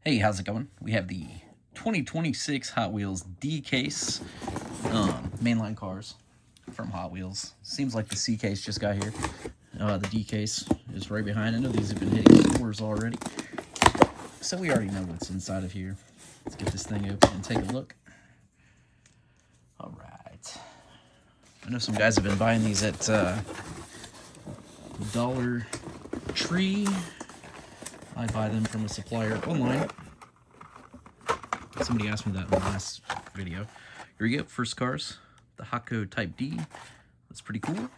Hey, how's it going? We have the 2026 Hot Wheels D-Case mainline cars from Hot Wheels. Seems like the C-Case just got here. The D-Case is right behind. I know these have been hitting stores already, so we already know what's inside of here. Let's get this thing open and take a look. All right. I know some guys have been buying these at Dollar Tree. I buy them from a supplier online. Somebody asked me that in the last video. Here we go, first cars. The Hako Type D. That's pretty cool.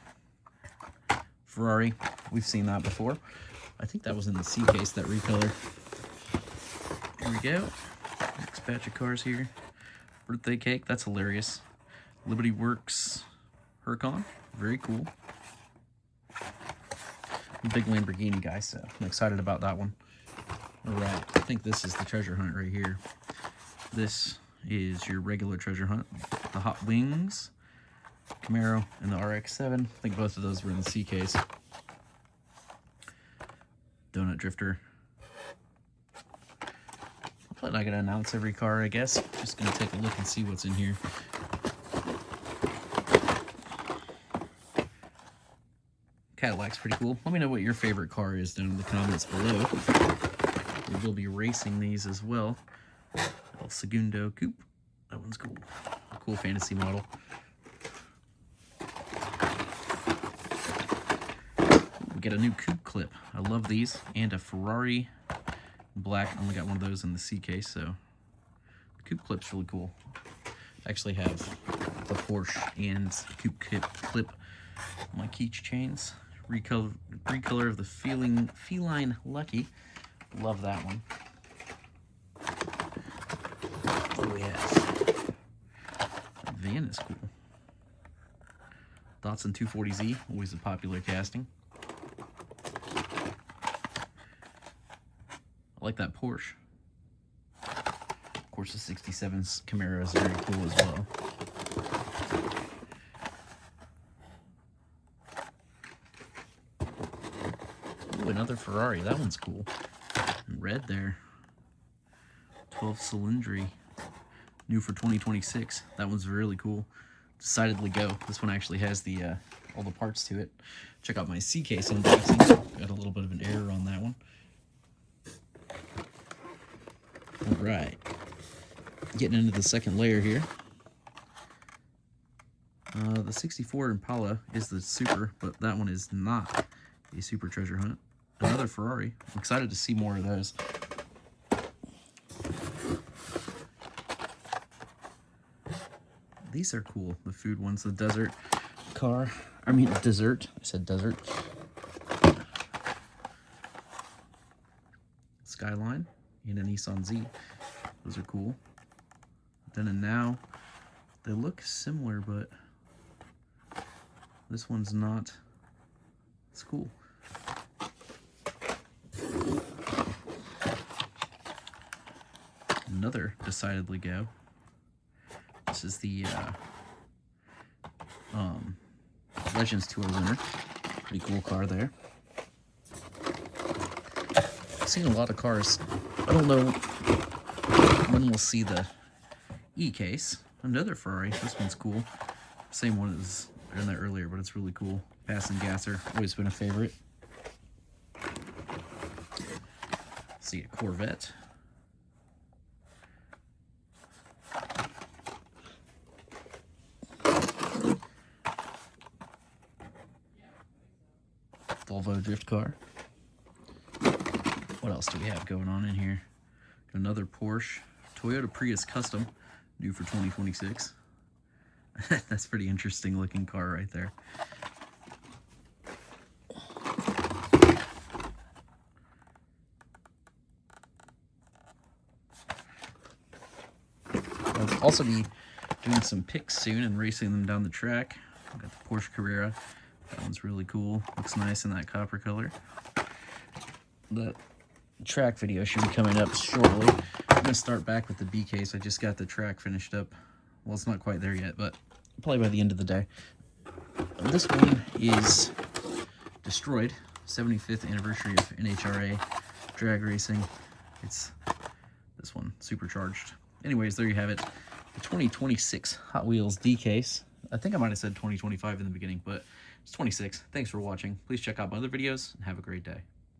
Ferrari, we've seen that before. I think that was in the C-Case, that recolor. Here we go. Next batch of cars here. Birthday cake, that's hilarious. Liberty Works Huracán, very cool. I'm a big Lamborghini guy, so I'm excited about that one. Alright, I think this is the treasure hunt right here. This is your regular treasure hunt. The Hot Wings, Camaro, and the RX-7. I think both of those were in the C-Case. Donut Drifter. I'm probably not going to announce every car, I guess. Just going to take a look and see what's in here. Cadillac's pretty cool. Let me know what your favorite car is down in the comments below. We will be racing these as well. El Segundo Coupe. That one's cool. A cool fantasy model. We get a new Coupe clip. I love these. And a Ferrari black. I only got one of those in the C-Case, so the Coupe clip's really cool. I actually have the Porsche and Coupe clip on my Keychains. Recolor of the Feline Lucky. Love that one. What do we have? That van is cool. Datsun 240Z, always a popular casting. I like that Porsche. Of course, the 67 Camaro is very cool as well. Ooh, another Ferrari. That one's cool. In red there. 12Cilindri. New for 2026. That one's really cool. Decidedly go. This one actually has the all the parts to it. Check out my C-Case unboxing. Got a little bit of an error on that one. Alright. Getting into the second layer here. The 64 Impala is the super, but that one is not a super treasure hunt. Another Ferrari. I'm excited to see more of those. These are cool, the food ones. The desert car. I mean, dessert. I said desert. Skyline and a Nissan Z. Those are cool. Then and now, they look similar, but this one's not. It's cool. Another decidedly go. This is the Legends Tour winner. Pretty cool car there. I've seen a lot of cars. I don't know when we'll see the E-Case. Another Ferrari. This one's cool. Same one as in there earlier, but it's really cool. Pass and Gasser. Always been a favorite. See a Corvette. Volvo drift car. What else do we have going on in here? Another Porsche. Toyota Prius Custom, new for 2026. That's a pretty interesting looking car right there. I'll also be doing some picks soon and racing them down the track. I've got the Porsche Carrera. That one's really cool. Looks nice in that copper color. The track video should be coming up shortly. I'm going to start back with the B-Case. I just got the track finished up. Well, it's not quite there yet, but probably by the end of the day. This one is Destroyed. 75th anniversary of NHRA drag racing. It's This one, supercharged. Anyways, there you have it. The 2026 Hot Wheels D case. I think I might have said 2025 in the beginning, but it's 26. Thanks for watching. Please check out my other videos and have a great day.